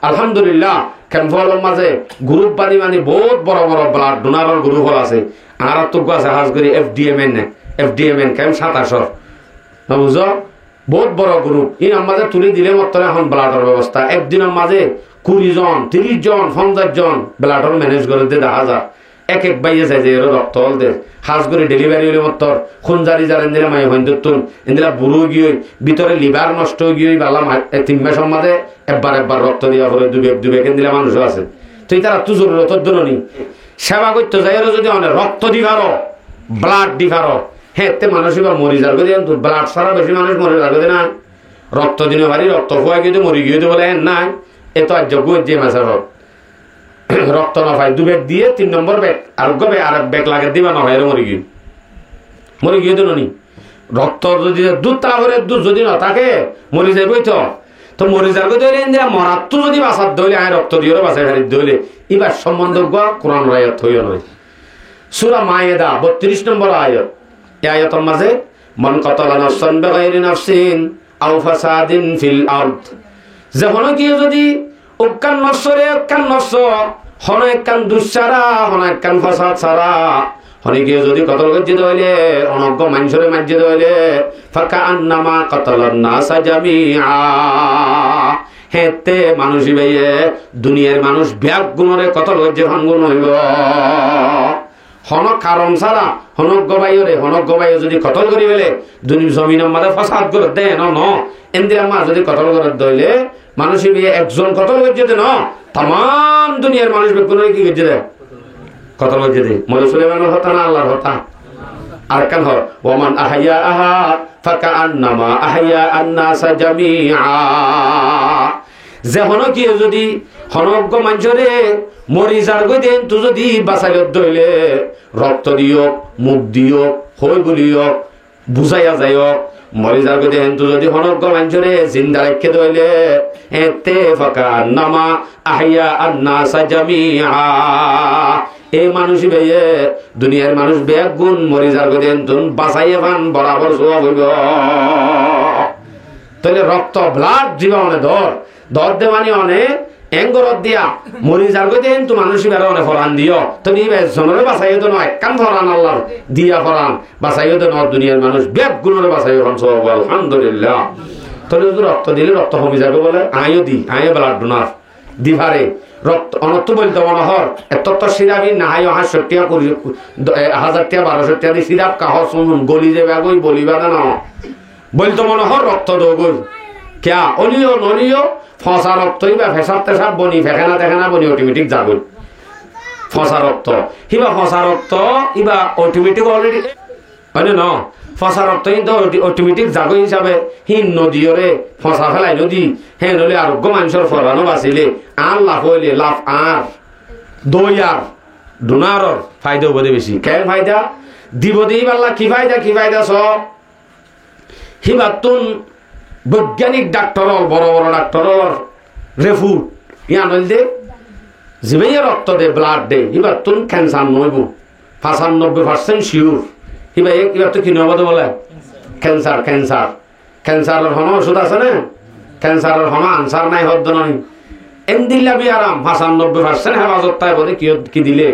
আলহামদুলিল্লাহ ক্যাম্পের মাঝে গ্রুপ বানি মানে বহুত বড় বড় ব্লাড ডোনারের গ্রুপ হল আছে। আর তো আছে হাজ করি এফডিএমএন ক্যাম্প 27 না বুঝো, বহুত বড় গ্রুপ। ই আমাদের তুলে দিলে মতো এখন ব্লাডের ব্যবস্থা একদিনের মাঝে 20 জন 30 জন 50 জন ব্লাডর ম্যানেজ করে দেখা যায়। এক বাইয়ে যায় যে এর রক্ত হল দে হাজ করে ডেলিভারি হলে মতো খুনজারি যারেন দিলে মাই হইতুন ইন্দিরা বুড়ো গিয়ে ভিতরে লিভার নষ্ট গিয়ে বালা 3 মাসের মাঝে একবার রক্ত দেওয়া করে দুবে দিলে মানুষও আছে। তুই তারা তু জরুরতর জন্য নি সেবা করতে যাই যদি অনেক রক্ত দিবারো ব্লাড দিবারো হ্যাঁ তে মানুষ এবার মরি যাবে ব্লাড ছাড়া বেশি মানুষ মরে যাবে না রক্ত দিনে ভারি রক্ত খোয়া গিয়ে মরি গিয়ে বলে হ্যাঁ নাই এত আর যোগ্য যে মাছের রক্ত না পাই 2 ব্যাগ দিয়ে 3 নম্বর ব্যাগ আর ব্যাগ লাগে দিবা না হয় মরি গিয়ে দিল নি রক্ত যদি দুধ তাহলে দুধ যদি না থাকে মরি যাবই তো মরি যাবে ধরে মরাত তো যদি বাঁচার ধরলে আয় রক্ত দিয়ে বাঁচাই হারি ধরলে এবার সম্বন্ধ কোরআন আয়াত হইয়া নয়। সূরা মায়েদা 32 নম্বর আয়াত। এই আয়াতের মাঝে মান কাতালা নাফসান বিগাইরি নাফসিন আও ফাসাদিন ফিল আরদ, যখন কি যদি উক্কান নফসরে উক্কান নফস হন একখান দুঃসারা হন একখান ফাসাদ সারা হনে গিয়ে যদি কতল গজ্জিত হইলে অনজ্ঞ মানুষরে মাজ্জিত হইলে ফাকা আন্নামা কাতালান নাসা জামিআ, হেতে মানুষই ভাইয়ে দুনিয়ার মানুষ ব্যাগ গুণরে কতল গজ্জে ভাঙ্গুন হইব। হনক কারণ ছাড়া হনজ্ঞ বাইরে যদি কতল করি ফেলে দুনিয়া জমিনের মাঝে ফাসাদ করে দেয় ন এন্দিরার মা যদি কতল করে দইলে মানুষই ভাইয়ে একজন কতল গজ্জে দেন তাম দুনিয়ার মানুষ বেগুনের কি গজ্জে দেয় কতল গজ্জে দেয়। মৌলা সুলাইমানের হতা না আল্লাহর হতা আর কেন হয় ওমান আহাইয়া আহা ফাকা আন্নামা আহাইয়া আন্নাসা জামিআ, যে হন কি যদি হনজ্ঞ মানুষরে মরি যার গই দেন তো যদি বাঁচাইলত দইলে রক্ত দিয়ক মুখ দিয়ক হই বলিয়ক বুঝাইয়া যায়ক মরি যার গই দেন তো যদি হনজ্ঞ মানুষরে জিন্দা রেখে দইলে এতে ফাকা আন্নামা আহাইয়া আন্নাসা জামিআ, এই মানুষ ভাইয়ে দুনিয়ার মানুষ ব্যাগ গুণ মরি যার গই দেন তুন বাঁচাইয়ে পান বরাবর সোয়া হইব। তাহলে রক্ত ব্লাড দিবা অনেক দর দেওয়ানি অনেক এঙ্গরত দিয়া মরি যার গই দেন তো মানুষ বেড়া অনেক ফরান দিও তো নিবে জনরে বাঁচাইও তো নয় কান ফরান আল্লাহ দিয়া ফরান বাঁচাইও তো নয় দুনিয়ার মানুষ ব্যাগ গুণরে বাঁচাইও পান সব আলহামদুলিল্লাহ। তাহলে যদি রক্ত দিলে রক্ত কমে যাবে বলে আইও ব্লাড ডোনার দিভারে রক্ত অনত্য বলতে মনোহর এত সিরাবি না হাই 500 টাকা 1000 টাকা 1200 টাকা দিয়ে সিরাপ কাহ শুনুন গলি যাবে আগই বলিবা না বলতো মনোহর রক্ত দৌগই ক্যা অলিও নলিও ফসা রক্তই বা ফেসাব তেসাব বনি ফেখানা তেখানা বনি অটোমেটিক যাবই ফসা রক্ত হিবা ফসা রক্ত ইবা অটোমেটিক অলরেডি মানে ন ফসা রক্ত কিন্তু অটোমেটিক জাগো হিসাবে হিন নদীরে ফসা ফেলাই নদী হে নলে আরোগ্য মানুষের ফরানো বাঁচিলে আর লাভ হইলে লাভ আর দই আর ডোনারর ফায়দা বোধে বেশি কেন ফায়দা দিব দিই পাল্লা কি ফায়দা সব হিবাতুন বৈজ্ঞানিক ডাক্তার বড় বড় ডাক্তার রেফু ইয়ান দে জিবে রক্ত দে ব্লাড দে হিবাতুন ক্যান্সার নইব 95% শিওর হিবা এবার তো কি নবাদ বলে ক্যান্সারের হন ওষুধ আছে না ক্যান্সারের হন আনসার নাই হদ্দ নয় এন্দিল্লা বি আরাম 95% হেফাজত তাই বলে কি দিলে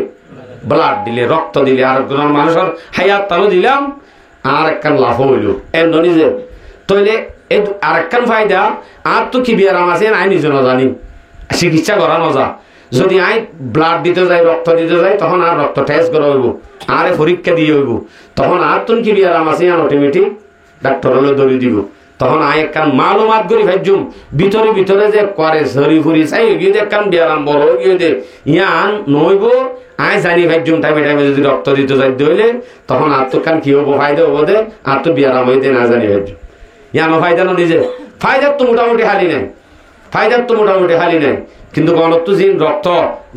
ব্লাড দিলে রক্ত দিলে আর মানুষের হায়াত তালু দিলাম আর একখান লাভ হইল এর নিজে তৈলে আর একখান ফায়দা আর তো কি বিয়ারাম আছে আই নিজে না জানি চিকিৎসা করা নজা যদি আই ব্লাড দিতে যাই রক্ত দিতে যাই তখন আর রক্ত টেস্ট করা হইব আর পরীক্ষা দিয়ে হইব তখন আর তুন কি বিয়ারাম আছে অটোমেটিক ডাক্তার হলে ধরে দিব তখন আই একখান মালুমাত করি ভাইজুম ভিতরে যে করে সরি ফুরি চাই গিয়ে যে একখান বিয়ারাম বড় গিয়ে যে ইয়ান নইব আই জানি ভাইজুম টাইমে যদি রক্ত দিতে যাই দইলে তখন আর তো কান কি হবো ফায়দা হবো দে আর তো বিয়ারাম হইতে না জানি ভাইজুম ইয়ানো ফায়দা না নিজে ফায়দার তো মোটামুটি হালি নাই কিন্তু গণত্ব জিন রক্ত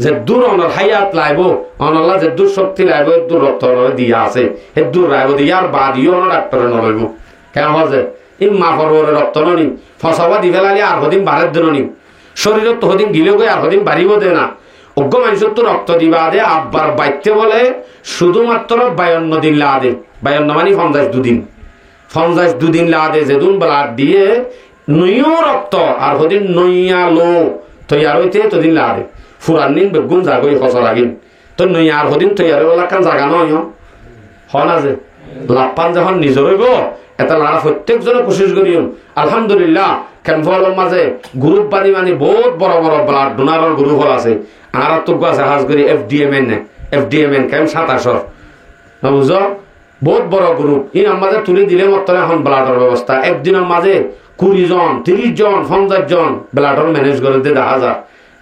যে দূর অনর হাইয়াত লাইব অনল্লা যে দূর শক্তি লাইব দূর রক্ত দিয়া আছে হে দূর রাইব দিয়ার বাদিও অন ডাক্তারে নলইব কেন হচ্ছে ই মা পর্বরে রক্ত ননি ফসাবা দি ফেলালি আর হদিন বাড়ের দিন নি শরীরত তো হদিন গিলেও গই আর হদিন বাড়িব দে না অজ্ঞ মানুষের তো রক্ত দিবা দে আব্বার বাইতে বলে শুধুমাত্র 52 দিন লা দে 52 মানে 52 দিন লা দে যেদিন ব্লাড দিয়ে নইও রক্ত আর হদিন নইয়া লো তৈয়ার হইতে এতদিন লাগে ফুরান নিন বেগুন জাগই খসর আগিন তো নই আর হদিন তৈয়ার হইলা কান জাগা নয় হন আছে লাপান যখন নিজর হইব এটা লারা প্রত্যেকজনে কোশিশ করিও আলহামদুলিল্লাহ ক্যাম্পের মাঝে গ্রুপ বানি মানে বহুত বড় বড় ব্লাড ডোনারের গ্রুপ আছে আর তো আছে হাজ করি এফডিএমএন ক্যাম্প 27 বুঝো বহুত বড় গ্রুপ ইন আমাদের তুলে দিলে মত এখন ব্লাডের ব্যবস্থা একদিনের মাঝে 20 জন 30 জন 50 জন ব্লাডর ম্যানেজ করে দিয়ে দেখা যায়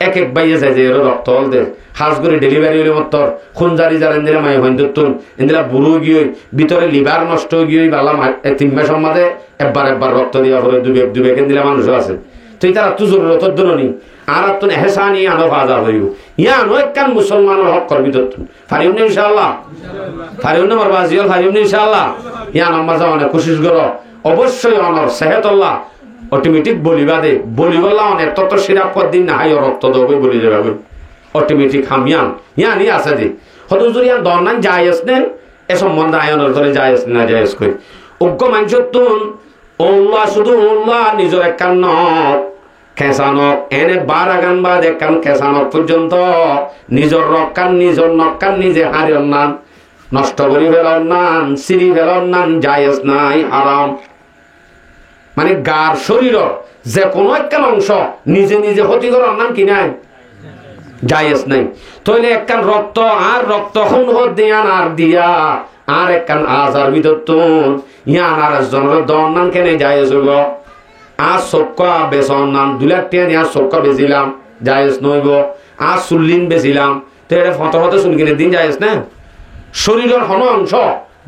এক এক বাইয়ে যায় যে রক্ত হল দে হাজ করে ডেলিভারি হলে মত খুনজারি যারা দিলে মাই হইতুন ইন্দিরা বুড়ো গিয়ে ভিতরে লিভার নষ্ট গিয়ে বালা 3 মাসের মাঝে একবার রক্ত দিয়া করে দুবে দিলে মানুষ আছে তুই তারা তো জরুরত দনি আর তুন এহসানি আনো বাজার হইব ইয়া নো একখান মুসলমানের হক করবি তুন ফারিম না ইনশাআল্লাহ ফারিম না মারবাজিল ফারিম না ইনশাআল্লাহ ইয়া নামাজ অনেক কোশিশ করো অবশ্যই অনর সেহতুল্লাহ অটোমেটিক বলিবালা অনেক তত সিরাপ কর দিন না হাই রক্ত দেবে বলি যাবে অটোমেটিক হামিয়ান ইয়ানি আছে দি হয়তো যদি ইয়ান দরনান জায়েজ নেন এ সম্বন্ধে আয়নের ধরে জায়েজ না জায়েজ কই অজ্ঞ মানুষতুন আল্লাহ শুধু আল্লাহ নিজের একখান নক খেসানক এনে 12 গান বাদ একখান খেসানক পর্যন্ত নিজের রক্কান নিজের নক্কান নিজে হারিয়ন নান নষ্ট করি ফেলন নান সিঁড়ি ফেলন নান জায়েজ নাই হারাম মানে গার শরীর যে কোনো একখান অংশ নিজে নিজে ক্ষতি করার নাম কি নাই জায়েজ নাই তাইলে একখান রক্ত আর রক্ত খুন দিয়ান আর দিয়া আর একখান আজার ভিতর তুন ইয়ান আর জনের দন নাম কেন জায়েজ হইব আর চক্কা বেচন নাম 2 লাখ টাকা নিয়ে চক্কা বেচিলাম জায়েজ নইব আর চুল্লিন বেচিলাম তো এটা ফটো চুল কিনে দিন জায়েজ না শরীরের হন অংশ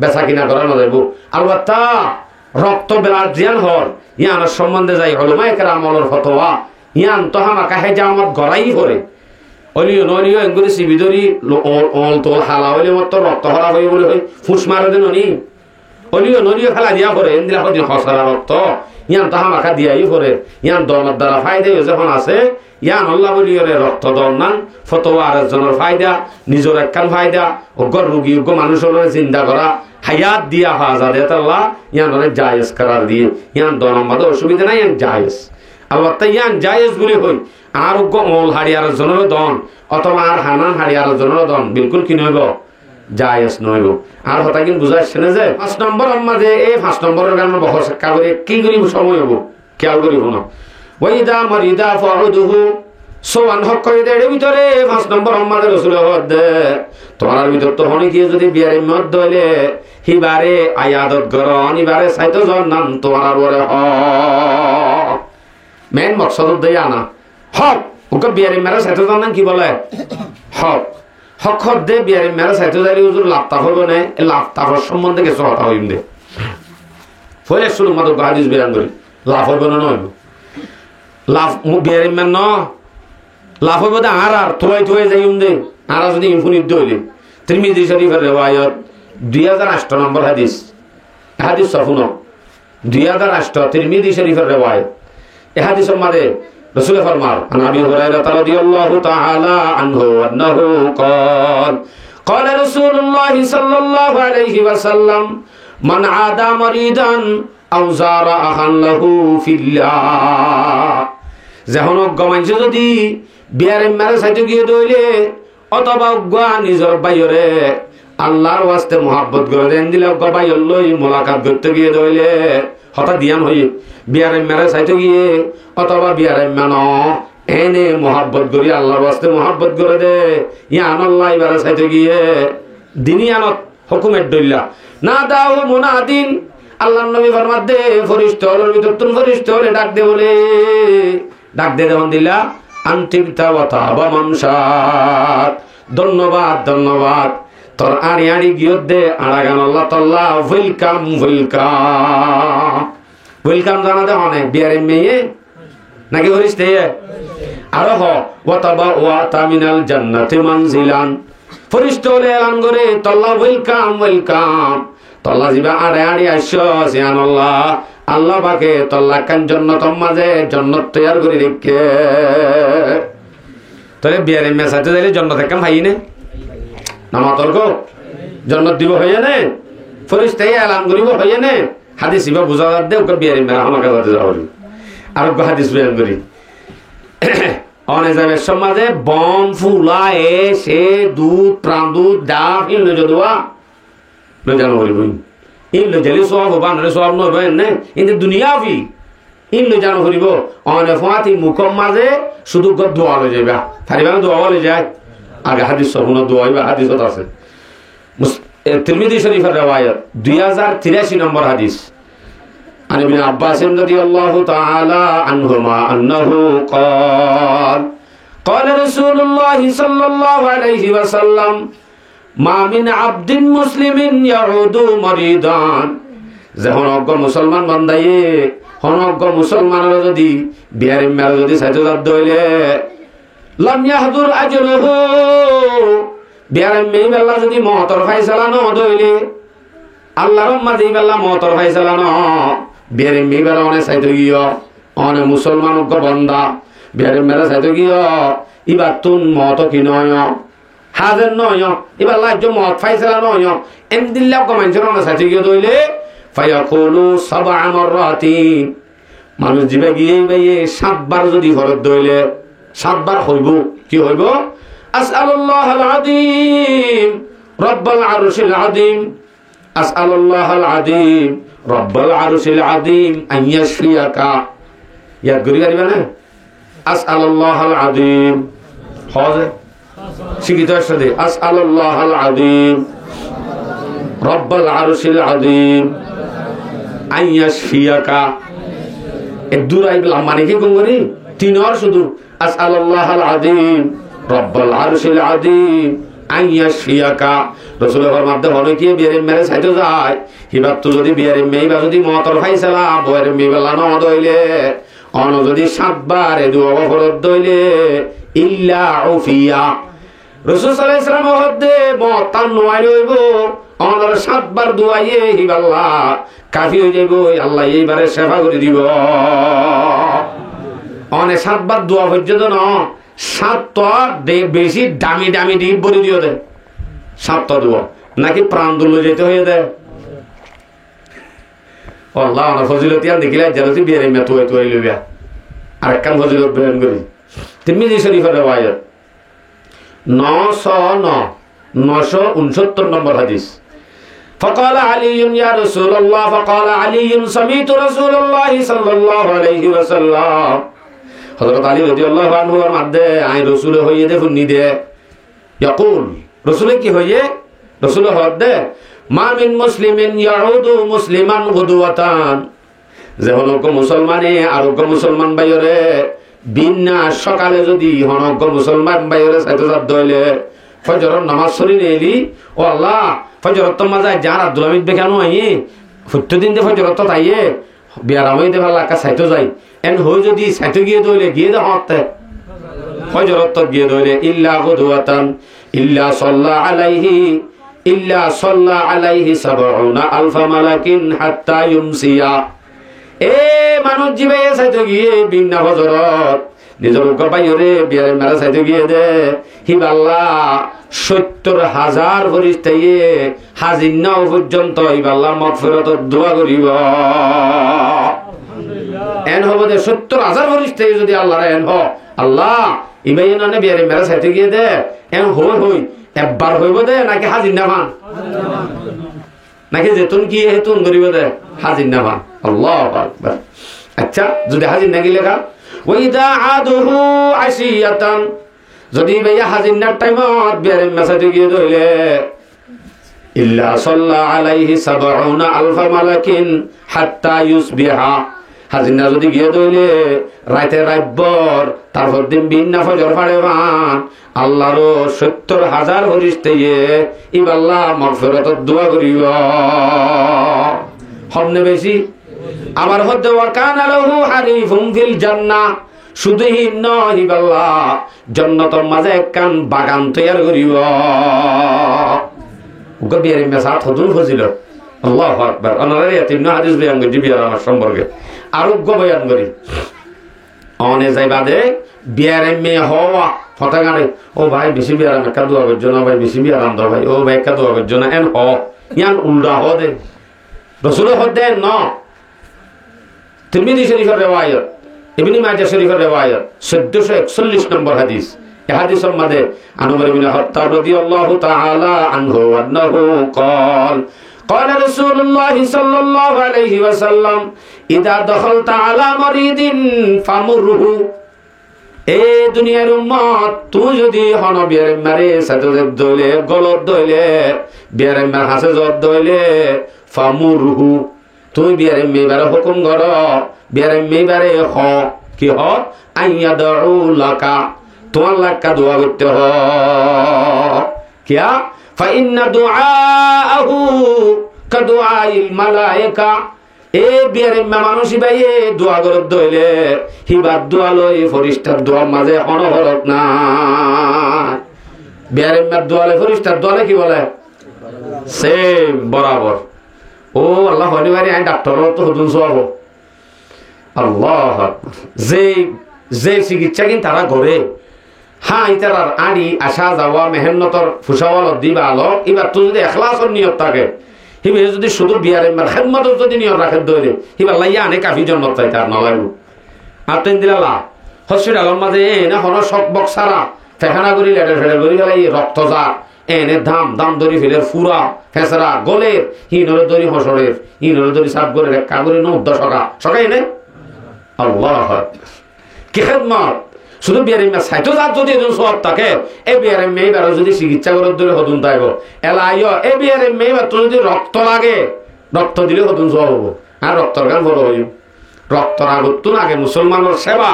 বেচা কিনা করা নজাইব আলবাত্তা রক্ত বেলার জিয়ান হর ইয়ানের সম্বন্ধে যাই হলমা একের আমলের ফতোয়া ইয়ান তো হামাকা হেজা আমার গড়াই করে অলিও নলিও এগুলি সিবিদরি অল তোল হালা হইলে মত রক্ত হরা হই বলে হই ফুস মারে দেন নি অলিও নলিও খেলা দিয়া করে এন্দিলা কদিন খসরা রক্ত ইয়ান তো হামাকা দিয়াই করে ইয়ান দনের দ্বারা ফায়দা যখন আছে ইয়ান আল্লাহ বলিওরে রক্ত দরনান ফতোয়া আর জনের ফায়দা নিজের একখান ফায়দা অজ্ঞ রোগী অজ্ঞ মানুষের চিন্তা করা হায়াত দিয়া হাজার আল্লাহ ইয়ান অনেক জায়েজ করার দিয়ে ইয়ান দনমাদ অসুবিধা নাই ইয়ান জায়েজ আলবাত্তা ইয়ান জায়েজ বলে হই আর অজ্ঞ মল হারিয়ার জনের দন অথবা আর হানান হারিয়ার জনের দন বিলকুল কি নইব জায়েজ নইব আর হতা কিন্তু বুঝাচ্ছে না যে 5 নম্বর মাঝে এই 5 নম্বরের কারণে বহস করে কি করি সময় হবো খেয়াল করিব না ওয়াইদা মারিদা ফাউদুহু সোয়ান হক করে দেড় ভিতরে 5 নম্বর আমাদের রাসূল দে তোমার ভিতর তো হনি কি যদি বিয়ারে মত দলে হিবারে আয়াদত গরন হিবারে সাইতো জান্নান তোমার বরে হ মেন মকসদ দেয়া না হক ওকে বিয়ারে মেরা সাইতো জান্নান কি বলে হক হক হক দে বিয়ারে মেরা সাইতো যাইলে হুজুর লাফতা হবে না লাফতার সম্বন্ধে কিছু কথা হইম দে ফলে শুরু মত হাদিস বয়ান করি লাফ হবে না নয় লাফ বিয়ারে মেন ন লাফ হবে দে আর থুই যাইম দে আর যদি ইনফুনিট দইলে তিরমিজি শরীফের রিওয়ায়াত 2008 নম্বর হাদিস সফুনো 2008 তিরমিজি শরীফের রিওয়ায়াত এই হাদিসের মধ্যে রাসূল ফরমান আবি হুরায়রা রাদিয়াল্লাহু তাআলা আনহু আন্নাহু قال رسول الله صلى الله عليه وسلم من عادى مريضا او زار اخا له في الله যখন গমাইছে যদি বিয়ারে মারা সাইতে গিয়ে দইলে অথবা গা নিজের বাইরে আল্লাহর ওয়াস্তে মোহাব্বত করে দেন দিলে গবাই লই মোলাকাত করতে গিয়ে দইলে হঠাৎ দিয়ান হই বিয়ারে মেরে চাইতে গিয়ে অথবা বিয়ারে মান এনে মোহাব্বত করি আল্লাহর ওয়াস্তে মোহাব্বত করে দে ইয়ান আল্লাহ এবারে চাইতে গিয়ে দিনিয়ানত হুকুমের দইলা না দাও মুনাদিন আল্লাহর নবী ফরমাত দে ফেরেশতার ভিতর তুন ফেরেশতার ডাক দে বলে ডাক দে দেন দিলা আন্তিমতা ওয়াতা বা মামসাত ধন্যবাদ তোর আড়ি গিয়ে দে আড়াগান আল্লাহ তাআলা ওয়েলকাম জানা দে অনেক বিয়ারে মেয়ে নাকি হরিস্তে আর হ ওয়াতাবা ওয়াতা মিনাল জান্নাতি মানজিলান ফেরেশতা এলান করে তাআলা ওয়েলকাম তাআলা জিবা আড়ি আইছো সুবহানাল্লাহ আল্লাহ পাকে তাআলা কান জান্নাতের মাঝে জান্নাত তৈয়ার করে রেখে তোরে বিয়ারে মেসাতে যাইলে জান্নাত কাম ভাইনে নামা তর্ক জান্নাত দিব হইয়া নে ফেরেশতা এলান করিব হইয়া নে হাদিস ইবা বুঝার দে ওকে বিয়ারে মেরা আমাকে যাতে যাওয়ার আর হাদিস বয়ান করি অনে যাবে সমাজে বম ফুলা সে দুধ প্রাণ দুধ ডাব ইল যদুয়া লো জানো করিব ইল জেলি সব বানরে সব নবে নে ইন দুনিয়া ভি ইল জানো করিব অনে ফাতি মুকম মাঝে শুধু দোয়া লয়ে যাইবা ফারিবা দোয়া লয়ে যায় আগে হাদিস সবুন দোয়া হইবা হাদিসত আছে তিরমিজি শরীফের riwayat 2083 নম্বর হাদিস عن ابن عباس رضي الله تعالى عنهما أنه قال قال رسول الله صلى الله عليه وسلم ما من عبد مسلم يعود مريضا যখন অজ্ঞ মুসলমান বান্দায়ে হনজ্ঞ মুসলমানের যদি বিয়ারে মেরে যদি সাইতে যাদ হইলে লাম ইয়াহদুর আজরুহু বিয়ারে মেলা যদি মওতর ফায়সালা ন হইলে আল্লাহর মাঝে বেলা মওতর ফায়সালা ন বিয়ারে মেবেলা অনে সাইতে গিয়ে অনে মুসলমান অজ্ঞ বান্দা বিয়ারে মেলা সাইতে গিয়ে ইবার তুন মত কি নয় হাজার নয় এবার লাইজ মত ফাইসালা নয় এমদিল্লা কমাইছে অনে সাইতে গিয়ে দইলে ফায়াকুলু সাবআ মাররাতিন মানুষ জিবে গিয়ে বাইয়ে 7 বার যদি ফরজ দইলে 7 বার হইব কি হইব আসআলুল্লাহাল আযীম রব্বুল আরশিল আযীম আসআলুল্লাহাল আযীম রব্বুল আরশিল আযীম আন ইয়াশফিয়াকা ইয়া গরি গরি মানে আসআলুল্লাহাল আযীম হযে শিখিত আছে আসআলুল্লাহাল আযীম রব্বুল আরশিল আযীম আন ইয়াশফিয়াকা এ দুরাই মানে কি গঙ্গরি তিনর শুধু আসআলুল্লাহাল আযীম রব্বুল আরশিল আযীম আন ইয়াশফিয়াকা রাসূলের মাধ্যমে হলো কি বিয়ারে মেরে সাইতে যায় হিবাত তো যদি বিয়ারে মেইবা যদি মতর ফাইসালা বয়ের মেইবালা ন দইলে অন যদি 7 বার এ দুয়া ফরজ দইলে ইল্লা উফিয়া রাসূল সাল্লাল্লাহু আলাইহি ওয়াসাল্লাম হদে মতান নয় হইব অনর 7 বার দুয়াইয়ে হিবাল্লাহ কাফি হয়ে যাইব আল্লাহ এইবারে সেবা করে দিব অনে 7 বার দোয়া পর্যন্ত ন 7 তো বেশি দামি দামি ডিপ ভরে দিও দে 7 তো দোয়া নাকি প্রাণ দুলে যেতে হয়ে দে আল্লাহ না ফজিলতিয়া দেখিলে জালতি বিয়ারে মে তোয় তোয় লইবা আর কান ফজিলত বয়ান করি তিরমিজি শরীফের riwayat 969 নম্বর হাদিস فقال علي يا رسول الله فقال علي سمعت رسول الله صلى الله عليه وسلم حضرت علي رضي الله عنه মাদে আই রাসূল হইয়ে দে ফুনি দে يقول রাসূল কি হইয়ে রাসূল হদে মা মিন মুসলিমিন ইয়াউদু মুসলিমান গুদওয়াতান যেহনক মুসলমানে আরোগ্য মুসলমান বাইরে বিনা সকালে যদি হনক মুসলমান বাইরে সাইতে দইলে ফজরের নামাজ পড়ি নেলি ও আল্লাহ ফজর তো মজা যার আব্দুল হামিদ বেকানো আই প্রত্যেকদিন দে ফজর তো তাইয়ে বিয়ারামই দে ভালো কা সাইতে যাই এন হই যদি সাইতে গিয়ে দইলে গিয়ে দে হতে ফজর তো গিয়ে দইলে ইল্লা গুদওয়াতান ইল্লা সাল্লা আলাইহি 70 আলফা মালাকিন হাত্তা ইউমসিয়া এ মানুষ জিবে সাইতে গিয়ে বিনা ফজরত নিজের বাইরে বিয়ারে মেরা সাইতে গিয়ে দে হিবাল্লা 70,000 ফেরেশতায়ে হাজির নাও পর্যন্ত হিবাল্লা মাগফিরাতের দোয়া করিব এন হবে দে 70,000 ফেরেশতায়ে যদি আল্লাহর এন হ আল্লাহ ইবাইনানে বিয়ারে মেরা সাইতে গিয়ে দে এন হই একবার হইব দে নাকি হাজির না পান নাকি যেতুন কি হেতুন করিব দে হাজির না পান আল্লাহু আকবার আচ্ছা যদি হাজির না গিলে কা ওয়াইদা আদহু আশিয়াতান যদি ভাইয়া হাজির টাইমত বিয়ারে মেসাজে গিয়ে দইলে ইল্লা সাল্লা আলাইহি 70 আলফা মালাকিন হাত্তা ইউসবিহা হাজির যদি গিয়ে দইলে রাতে রাতভর তারপর দিন বিনা ফজর পড়ে মান আল্লাহর 70,000 ফেরেশতায়ে ইবাল্লাহ মাগফিরাতের দোয়া করিব হমনে বেশি আবার হতে ওয়া কানা লাহু হারিফুন ফিল জান্নাহ শুধুই নয় ইবাল্লাহ জান্নাতের মাঝে একখান বাগান তৈরি করিব গবিয়ারে মেসাত হদুল ফজিলত আল্লাহু আকবার আনারে এতিম হাদিস বয়ান করি বিয়ার আমার সম্পর্কে আরোগ্য বয়ান করি অনে যাইবাদে বিয়ারে মে হওয়া ফটাগানে ও ভাই বেশি বিয়ার মেকা দোয়া করছো না ভাই বেশি বিয়ার আন্দর ভাই ও ভাই কা দোয়া করছো না এন হ ইয়ান উল্টা হ দে রাসূল হদে ন তিরমিজি শরীফের riwayat ইবনে মাজাহ শরীফের riwayat 1441 নম্বর হাদিস। এই হাদিসের মধ্যে আনোয়ার ইবনে খাত্তাব রাদিয়াল্লাহু তাআলা আনহু আন্নাহু قال قال رسول الله صلى الله عليه وسلم اذا دخلت على مريض فمره এ দুনিয়ার উম্মত তুই যদি হন বিয়ারে মারে সাথে দইলে গলত দইলে বিয়ারে মার হাসে জব দইলে ফামুরহু তুই বিয়ারে মেবারে হুকুম কর বিয়ারে মেবারে হ কি হ আইয়াদউ লাকা তোমার লাকা দোয়া করতে হ কিয়া ফা ইন্না দুআআহু কাদুআইল মালায়েকা এ বিয়ারে মানুষ ভাইয়ে দোয়া করত দইলে হিবার দোয়া লই ফরিস্তার দোয়া মাঝে অনবরত না বিয়ারে দোয়ালে ফরিস্তার দোয়ালে কি বলে সেম বরাবর। ও আল্লাহ হইনি বাড়ি আই ডাক্তার তো হুদুন সব আল্লাহ যে যে চিকিৎসা কিন তারা করে হ্যাঁ ইতার আড়ি আসা যাওয়া মেহনতর ফুসাওয়াল দিবা আলো এবার তুই যদি এখলাসর নিয়ত থাকে হিবে যদি শুধু বিয়ারে খেদমত যদি নিয়ত রাখে দইলে হিবার লাইয়া আনে কাফি জন্মত চাই তার নলাইব আর তেন দিলা হসপিটালের মাঝে এনে হন শক বক সারা ফেখানা করি লেটে ফেলে করি ফেলাই রক্ত যা এনে দাম দাম ধরি ফেলের ফুরা ফেসরা গলের হিনরে দড়ি হসরের হিনরে দড়ি সাপ করে রেখা করি নৌদ্দ সকা সকাই এনে আল্লাহ কি খেদমত শুধু বিয়ারে সাইতো যার যদি এজন সব থাকে এই বিয়ারে মেয়ে বেড়া যদি চিকিৎসা করে ধরে হতুন তাইব এলা আইয় এই বিয়ারে মেয়ে তোর যদি রক্ত লাগে রক্ত দিলে হতুন সব হবো আর রক্তর গান বড় হইব রক্তর আগত আগে মুসলমানের সেবা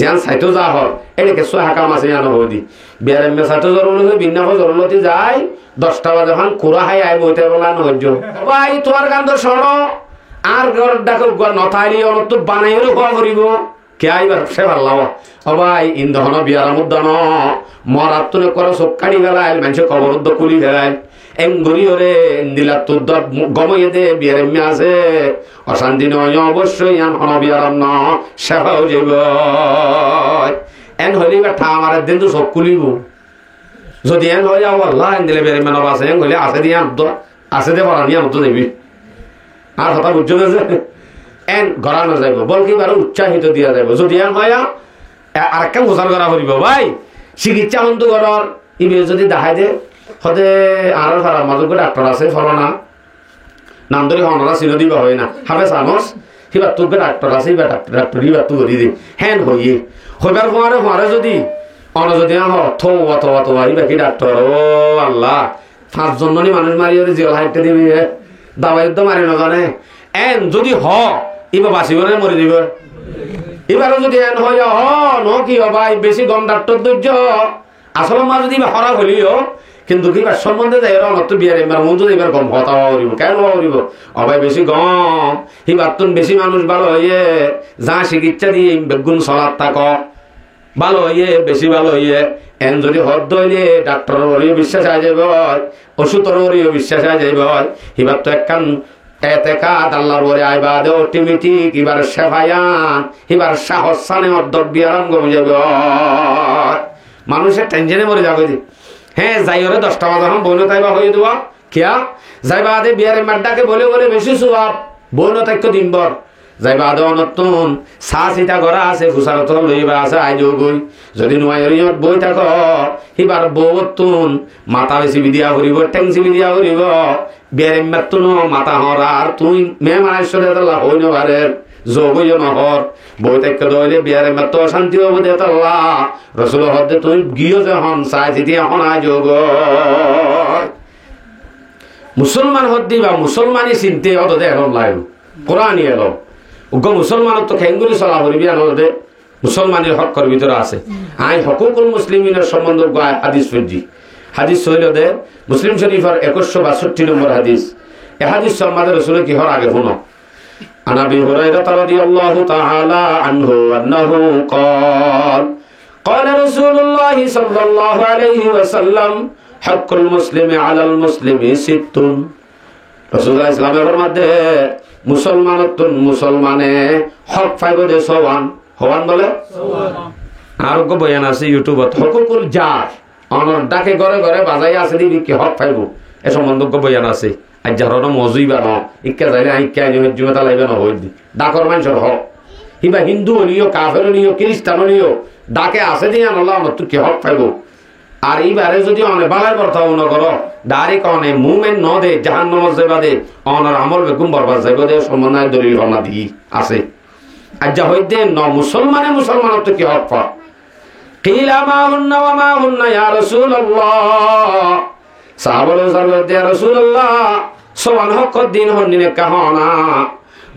যেন সাইতো যা হল এটাকে হাকাম আছে জানো বৌদি বিয়ারে মেয়ে সাইতো জরুরি হয়ে বিন্না জরুরতি যায় 10টা বাজে যখন কুড়া হাই আইব ওইটা বলা নহ্য ভাই তোমার গান তো সরো আর ঘর ডাকো নথাইলি অনত বানাইলে হওয়া করিব কে আইবার সে ভাল্লা ভাই ইন্ধন বিয়ার মুদান মরাত্তনে করে চোখ কাটি ফেলায় মানুষে কবরদ্ধ কুলি ফেলায় এঙ্গুলি ওরে দিলা তোর গময়ে দে বিয়ার এমনি আছে অশান্তি নয় অবশ্যই আন হন বিয়ার ন সেবাও যাব এন হলি বা ঠা আমার দিন তো চোখ কুলিব যদি এন হয়ে যাও আল্লাহ এন দিলে বিয়ার মেনব আছে এন হলে আছে দিয়ে আছে দে পড়া নিয়ে মতো দেবি আর হঠাৎ বুঝছো যে এন গড়ানো যাইব বলকি বারো উৎসাহিত দিয়া যাইব যদি এন হয় আরেকটা গোচার করা করিব ভাই চিকিৎসা হন্তু ঘর ইবে যদি দেখাই দে সদে আর ফারার মাজত ডাক্তার আছে ফলনা নাম ধরে হনরা চিন দিবা হয় না হাবে চানস সিবার তোর ডাক্তার আছে ইবা ডাক্তার ইবার তো ধরি দে হেন হইয়ে হইবার ফোয়ারে যদি অন যদি থো অথবা তো ইবা কি ডাক্তার ও আল্লাহ 5 জননি মানুষ মারি জেল হাইটে দিবি দাবাই তো মারি নজানে এন যদি হ ইবা বাঁচিব না মরে দিব এবারও যদি এন হয় ন কি ভাই বেশি গম ডাক্তার ধৈর্য আসল মা যদি হরা হলিও কিন্তু কি সম্বন্ধে যাই অনত বিয়ার এবার মন যদি এবার গম হতা হরিব কেন হরিব অবাই বেশি গম হিবার তুন বেশি মানুষ ভালো হইয়ে যা চিকিৎসা দিয়ে বেগুন চলার থাক ভালো হইয়ে বেশি ভালো হইয়ে এন যদি হদ হইলে ডাক্তারের বিশ্বাস আই যাব ওষুধের বিশ্বাস আই যাব হিবার তো একখান এতেকা আল্লাহর বলে আইবা দে অটোমেটিক এবার সেবায়ান এবার সাহস সানে অর্ধক বিয়ারাম কমে যাবে মানুষের টেনশনে মরে যাবে হ্যাঁ যাই ওরে 10টা বাজে এখন বইন তাইবা হয়ে দেওয়া কিয়া যাইবা আদে বিয়ারের মাড্ডাকে বলে বলে বেশি সুবাব বইন তাইক্য দিনবর যাইবা আদে অনতুন চা চিতা করা আছে ফুসারত লইবা আছে আইজো গই যদি নোয়াইয়ত বই থাক এবার বউতুন মাথা বেশি বিদিয়া করিব টেংসি বিদিয়া করিব বিয়ারের মাতুন মাথা হরা আর তুই মেহমানের তাল্লা হই নবারের যোগ নহর বই তাইক্য দইলে বিয়ারের মাত্র অশান্তি হব দে তাল্লা রসুল হদে তুই গিয়ে যখন চাই চিতি এখন আইজো মুসলমান হদ্দি বা মুসলমানই চিনতে অত দে এরম লাইল কোরআনই এলো মুসলমানের তো খেঙ্গুলি চলা করিবি আনন্দে মুসলমানের হকের ভিতরে আছে আই হকুকুল মুসলিমিনের সম্বন্ধ হাদিস ফেজি হাদিস হইল দে মুসলিম শরীফের 2162 নম্বর হাদিস এ হাদিস সম্মাদের রসুলের কি হর আগে শুনো عن ابي هريره رضي الله تعالى عنه انه قال قال رسول الله صلى الله عليه وسلم حق المسلم على المسلم 6 রাসূলুল্লাহ ইসলামের মধ্যে মুসলমানে হক পাইব দে সওয়ান হওয়ান বলে আর গো বয়ান আছে ইউটিউবত হকুকুল জার অনর ডাকে ঘরে ঘরে বাজাই আছে দিবি কি হক পাইব এ সম্বন্ধ গো বয়ান আছে আজ যারনো মজুইবা ন ইক্কা যাইলে আইক্কা নিয়ে জুমতা লাইবে ন হই দি ডাকর মানুষের হক কিবা হিন্দু হলিও কাফের হলিও খ্রিস্টান হলিও ডাকে আছে দিয়ে আল্লাহ তুই কি হক পাইব আর এইবারে যদি অনেক বালাই বর্তা নগর ডাইরেক্ট অনেক মুভমেন্ট ন দে জাহান নমজ যাইবা দে অনার আমল বেগুম বরবাদ যাইব দে সম্বন্ধে দলিল ভাবনা দি আছে আর যা হইতে ন মুসলমানে মুসলমানের তো কি হক পা কিলা মা হুন্না ওয়া মা হুন্না ইয়া রাসূলুল্লাহ সাহাবায়ে সাল্লাল্লাহু ইয়া রাসূলুল্লাহ সওয়ান হক দিন হন্নিনে কাহনা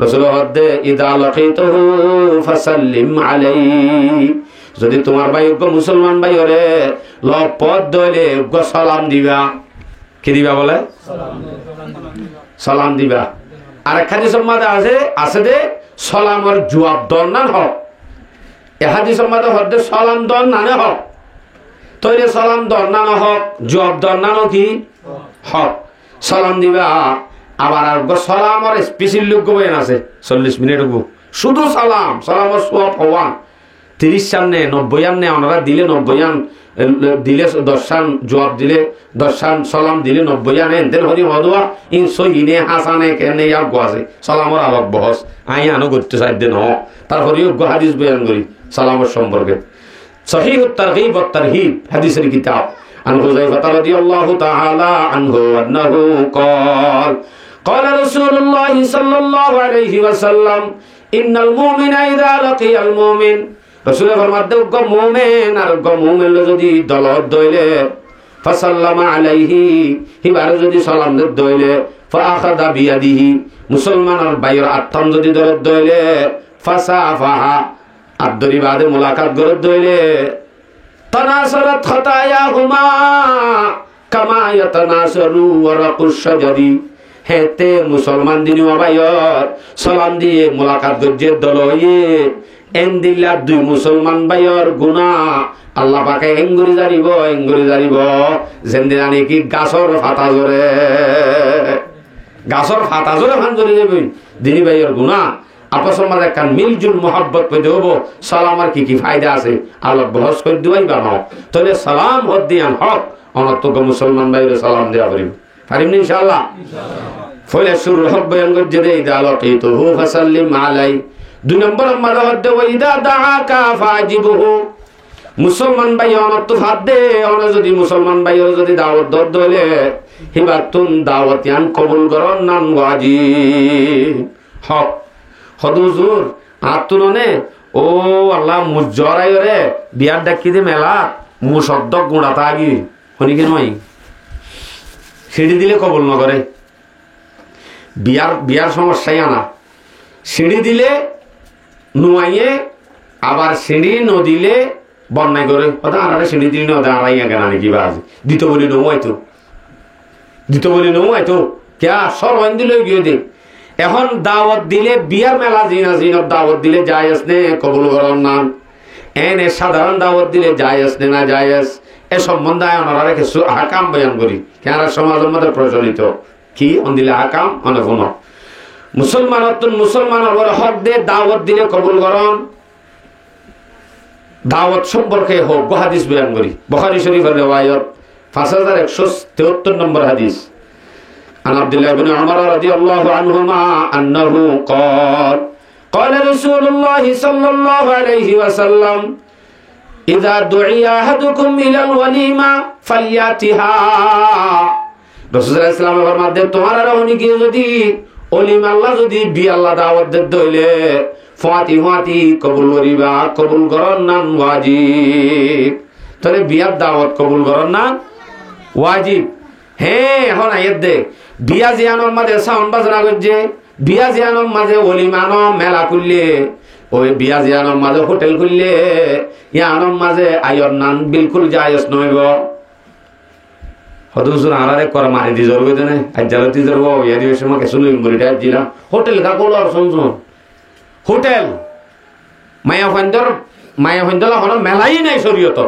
রাসূল হদে ইদা লাকিতুহু ফাসাল্লিম আলাইহি যদি তোমার ভাই মুসলমান ভাই ওরে লপদ দইলে সালাম দিবা কি দিবা বলে সালাম দিবা আর এক হাদিসের মধ্যে আছে দে সালামের জবাব দন না হোক এ হাদিসের মধ্যে হদে সালাম দন না হোক তইরে সালাম দন না হোক জবাব দন না কি হক সালাম দিবা আবার আর সালামের স্পেশাল লোক গোবেন আছে 40 মিনিট হবো শুধু সালাম সালামের সওয়াব হওয়ান 30 সামনে 90 আন ওনারা দিলে 90 আন দিলে 10 আন জবাব দিলে 10 আন সালাম দিলে 90 আন এনদের হরি হদুয়া ইন সহিনে হাসানে কেনে আর গোয়াছে সালামের আলোক বহস আই আনো করতে চাইতে ন তারপরে হাদিস বয়ান করি সালামের সম্পর্কে সহিহুত তারগীব ওয়াত তারহিব হাদিসের কিতাব আন হুযায়ফা রাদিয়াল্লাহু তাআলা আনহু আন্নাহু قال قال رسول الله صلى الله عليه وسلم ان المؤمن اذا لقي المؤمن রাসূল ফরমাতে গো মুমিন আর গো মুমিন যদি দলত দইলে ফাসাল্লামা আলাইহি হিবার যদি সালাম দইলে ফাআখাদা বিয়াদিহি মুসলমানের বাইর আত্ম যদি দলত দইলে ফাসাফাহা আদরি বাদে মুলাকাত গরত দইলে তানাসারাত খাতায়াহুমা কামা ইয়াতানাসারু ওয়ারাকুশ শাজারি হেতে মুসলমান দিনু বাইর সালাম দিয়ে মুলাকাত গজ্জে দলয়ে এন্দিল্লা দুই মুসলমান ভাইয়ের গুনাহ আল্লাহ পাকে এঙ্গুরি জারিব যেন্দিনা নাকি গাছর ফাতা জোরে ফান জরে যাবে দিনী ভাইয়ের গুনাহ আপসের মাঝে একটা মিলজুল মোহাব্বত পেতে হবো সালামার কি কি ফায়দা আছে আল্লাহ বহস করে দিবাই বানাও তাহলে সালাম হদ দিয়ান হক অনর্থক মুসলমান ভাইয়ের সালাম দেওয়া পারিম ইনশাআল্লাহ ফলে শুরু হক বয়ান করছে দে ইদা লাকিতুহু ফাসাল্লিম আলাই 2 নম্বর মারা হদে ওয়াইদা দাআকা ফাজিবহু মুসলমান ভাই অনর্থ হাত দে অন যদি মুসলমান ভাইয়ের যদি দাওয়াত দলে হিবাতুন দাওয়াতিয়ান কবুল করন নাম ওয়াজিব হক হদুজুর আতুননে ও আল্লাহ মুজরাই রে বিয়ার ডাকি দে মেলা মুসদ্দ গুড়া তাগি হনি কি নয় সিঁড়ি দিলে কবুল না করে বিয়ার সমস্যাই আনা সিঁড়ি দিলে নুয়াইয়ে আবার সিঁড়ি নদিলে বন্যায় করে ওটা আর সিঁড়ি দিলে না আড়াইয়া কেন নাকি বা দিত বলি নৌয়াইতো কে সব দিলে গিয়ে দে এখন দাওয়াত দিলে বিয়ার মেলা জিনত দাওয়াত দিলে জায়েজ নে কবুল করার নাম এনে সাধারণ দাওয়াত দিলে জায়েজ নে না জায়েজ এ সম্বন্ধে ওনারা কিছু হাকাম বয়ান করি কেন সমাজের মধ্যে প্রচলিত কি দিলে হাকাম অনেক কোনো মুসলমানের বড় হক দে দাওয়াত দিলে কবুল করন দাওয়াত সম্পর্কে হোক হাদিস বয়ান করি বুখারী শরীফের রিওয়ায়াত 5173 নম্বর হাদিস عن عبد الله بن عمر رضي الله عنهما أنه قال رسول الله صلى الله عليه وسلم إذا دعي أحدكم إلى الوليمة فليأتها رسول الله صلى الله عليه وسلم তোমারা রহনি কি যদি ওলিমা আল্লাহ যদি বি আল্লাহ দাওয়াত দে দইলে ফাতি কবুল করিবা কবুল করন নাম ওয়াজিব তাহলে বিয়ার দাওয়াত কবুল করন না ওয়াজিব হ্যাঁ এখন আয়াত দে বিয়া জিয়ানোর মাঝে সাউন্ড বাজনা করছে বিয়া জিয়ানোর মাঝে ওলিমানো মেলা করলে ওই বিয়া জিয়ানোর মাঝে হোটেল খুললে ইয়ানোর মাঝে আয়র নান বিলকুল জায়েজ নইব হদুসুর আরারে কর মারি দি জরবে দেনে আজ্জালতি জরব ইয়াদি সময় কিছু নই মরিটা জিরা হোটেল কা কোল আর শুনছুন হোটেল মায়া ফন্দলা হন মেলাই নাই শরীয়ত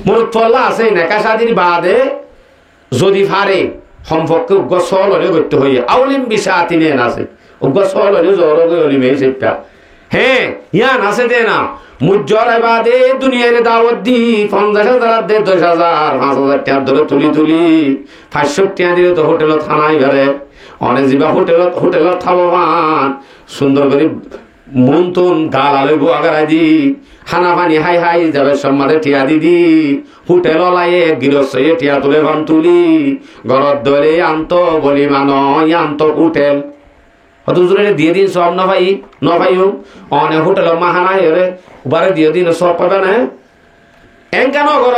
মোর তোলা আছে নেকা শাদির বাদে যদি ফারে সম্পর্কে গসল হলে করতে হইয়া আউলিম বিশাতি নেন আছে গসল হলে জড়ো গলি মেয়ে সেটা হ্যাঁ ইয়ান আছে দে না মুজ্জর বাদে দুনিয়ার দাওয়াত দি 50,000 দে 10,000 5,000 টাকা ধরে তুলি 500 টাকা দিলে তো হোটেলত খানাই ঘরে অনেক যাবা হোটেলত থাকবান সুন্দর করে মন্তুন গাল আলই বুয়াগারাই দি হানা পানি হাই হাই যাবে সম্মানে টিয়া দিদি হোটেল লাইয়ে গৃহস্থয়ে টিয়া তুলে ভান তুলি ঘরত ধরে আন্ত বলি মান আন্ত হোটেল হতুজুরে দিয়ে দিন সব নভাইও অনেক হোটেল মাহানা হেরে বারে দিয়ে দিন সব পাবে না এনকা নগর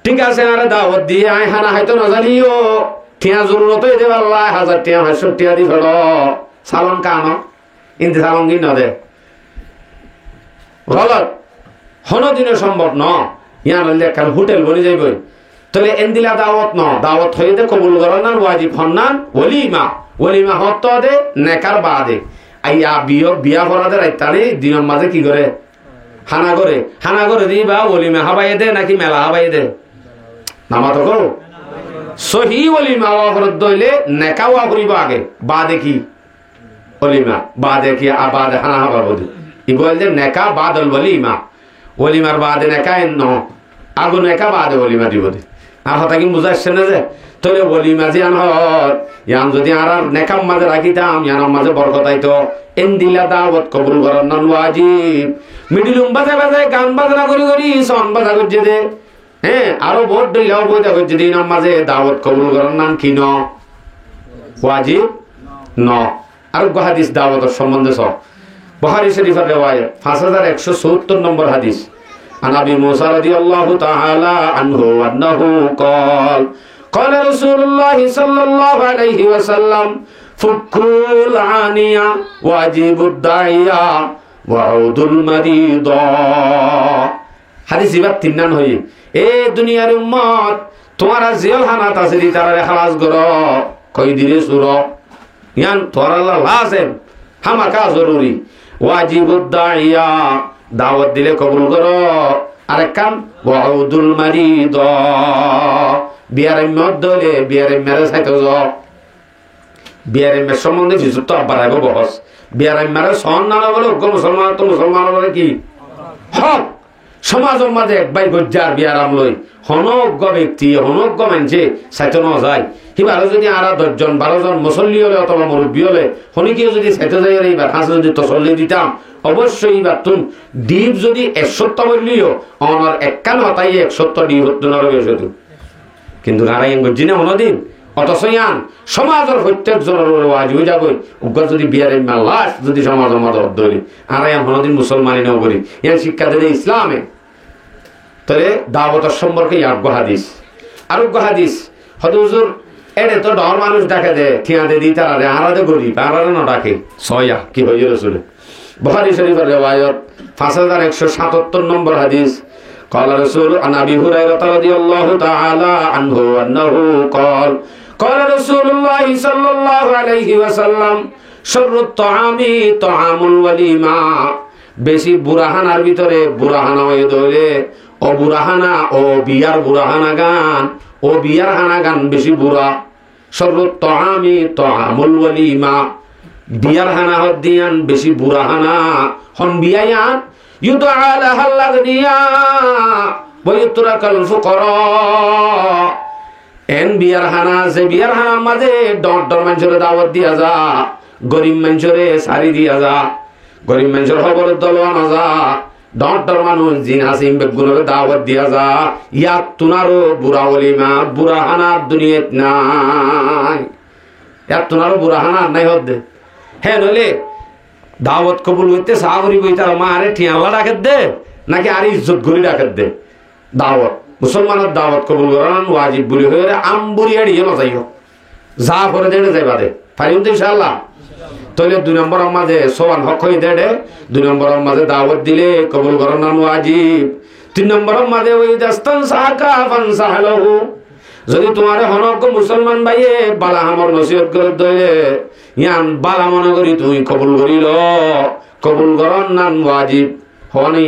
ঠিক আছে আরে দাওয়াত দিয়ে আই হানা হয়তো না জানিও টিয়া জরুরত দে আল্লাহ 1000 টিয়া 500 টিয়া দি ফেল সালন কানো ইন্দি সালন কি না দে গলত হনো দিনে সম্ভব ন ইয়ান লেখার হোটেল বনি যাইবই তাহলে এন্দিলা দাওয়াত ন দাওয়াত হয়ে দে কবুল করার না ওয়াজিব হন্নান ওলিমা হত দে নেকার বাদে আইয়া বিয়া করাতে রাইতারি দিনের মাঝে কি করে হানা করে দি বা ওলিমা হাবাই দে নাকি মেলা হাবাই দে নামা তো করো সহি ওলিমা ওয়া করত দইলে নেকা ওয়া করিব আগে বাদে কি ওলিমা বাদে কি আবাদে হানা হাবা বলি ই বলতে নেকা বাদল ওলিমার বাদে নেকা ন আগুন নেকা বাদে ওলিমা দিব দে আর হতা কি বুঝাচ্ছে না যে তাহলে ওলিমা যে আন ইয়ান যদি আর নেকাম মাঝে রাখিতাম ইয়ানোর মাঝে বরকত আইতো এন্দিলা দাওয়াত কবুল করার নান ওয়াজিব মিডিলুম বাজে গান বাজনা করি সন বাজা করছে দে হ্যাঁ আরো বহুত দইলাও বইতা করছে দিনের মাঝে দাওয়াত কবুল করার নাম কি ন ওয়াজিব ন আর হাদিস দাওয়াতের সম্বন্ধে সব বুখারী শরীফের রিওয়ায়াত 5170 নম্বর হাদিস عن ابي موسى رضي الله تعالى عنه انه قال قال رسول الله صلى الله عليه وسلم فكوا العانية واجيبوا الداعية وعودوا المريض হাদিস ইবাত তিননান হই এ দুনিয়ার উম্মত তোমারা জেল হানাত আছে দি তারা খালাস করো কই দিরে সুর ইয়ান তোরা লাজেম হামাকা জরুরি ওয়াজিবুদ দাইয়া দাওয়াত দিলে কবুল করো আরেক কাম ওয়াউদুল মারিদ বিয়ারে মদলে বিয়ারে মেরে সাইতো যাও বিয়ারে মে সম্বন্ধে কিছু তো বাড়াইব বহস বিয়ারে মেরে সন না বলে মুসলমান তো মুসলমান বলে কি হক সমাজের মাঝে একবাই গজ্জার বিয়ারাম লই হনজ্ঞ ব্যক্তি হনজ্ঞ মানুষে সাইতো ন যায় সিবারে যদি আর 10 জন 12 জন মুসল্লি হলে অথবা মুরব্বী হলে হনিকেও যদি সাইতো যায় এইবার হাসে যদি তসল্লি দিতাম অবশ্যই এইবার তুম দ্বীপ যদি 170 বললিও অনর 51 হতাই 170 দ্বীপ হতো না রয়েছে কিন্তু নারায়ণ গজ্জিনে হনদিন অতসয়ান সমাজের প্রত্যেক জনের ওয়াজ হয়ে যাবে উগ্র যদি বিয়ারে লাশ যদি সমাজের মধ্যে ধরি আরায়াম হনদিন মুসলমানি নেও করি ইয়ার শিক্ষা দেয় ইসলামে তাহলে দাওয়াতের সম্পর্কে আরোগ্য হাদিস হদুজুর এরে তো ডর মানুষ ডাকে দে ঠিয়াতে দি তারা আরাদে গরিব আরাদে না ডাকে সয়া কি হয়ে রসুলে বুখারী শরীফের রিওয়ায়াত 5177 নম্বর হাদিস قال رسول عن ابي هريره رضي الله تعالى عنه انه قال رسول الله صلى الله عليه وسلم شر الطعام طعام الوليمه বেশি বুরাহানার ভিতরে বুরাহানা হয়ে দইলে ও বুরাহানা ও বিয়ার বুরাহানা গান ও বিয়ার হানা গান বেশি বুরা শররুত তাআমি তাআমুল ওয়ালিমা বিয়ার হানা হদিয়ান বেশি বুরাহানা হন বিয়ায়ান ইউদআ লাহাল লাগনিয়া ওয়া ইউতরাকাল ফুকারা এন বিয়ার হানা যে বিয়ার হানার মাঝে ডর মানুষের দাওয়াত দিয়া যা গরিব মানুষের সারি দিয়া যা গরিব মানুষের খবর দলওয়া না যা ডর মানুষ জিন হাসিম বেগুনের দাওয়াত দিয়া যা ইয়াত তুনারো বুড়া ওলিমা বুড়া হানার দুনিয়াত নাই ইয়াত তুনারো বুড়া হানা নাই হদ্দে হ্যাঁ নইলে দাওয়াত কবুল হইতে সাহাবরি বইতার মা আরে ঠিয়াল্লা ডাকে দে নাকি আর ইজ্জত গরি ডাকে দে দাওয়াত মুসলমানের দাওয়াত কবুল করান ওয়াজিব বলি হয়ে আমবুরি এড়িয়ে না যাইও যা করে দেড়ে যাইবা দে পারিম তো ইনশাআল্লাহ তাহলে 2 নম্বরের মাঝে সোয়ান হক হয়ে দেড়ে 2 নম্বরের মাঝে দাওয়াত দিলে কবুল করান ওয়াজিব 3 নম্বরের মাঝে ওই দাস্তান সাকা ফানসাহলহু যদি তোমারে হনক মুসলমান ভাইয়ে বালা আমার নসিহত করে দয়ে ইয়ান বালা মনে করি তুই কবুল করিল কবুল করান নান ওয়াজিব হনি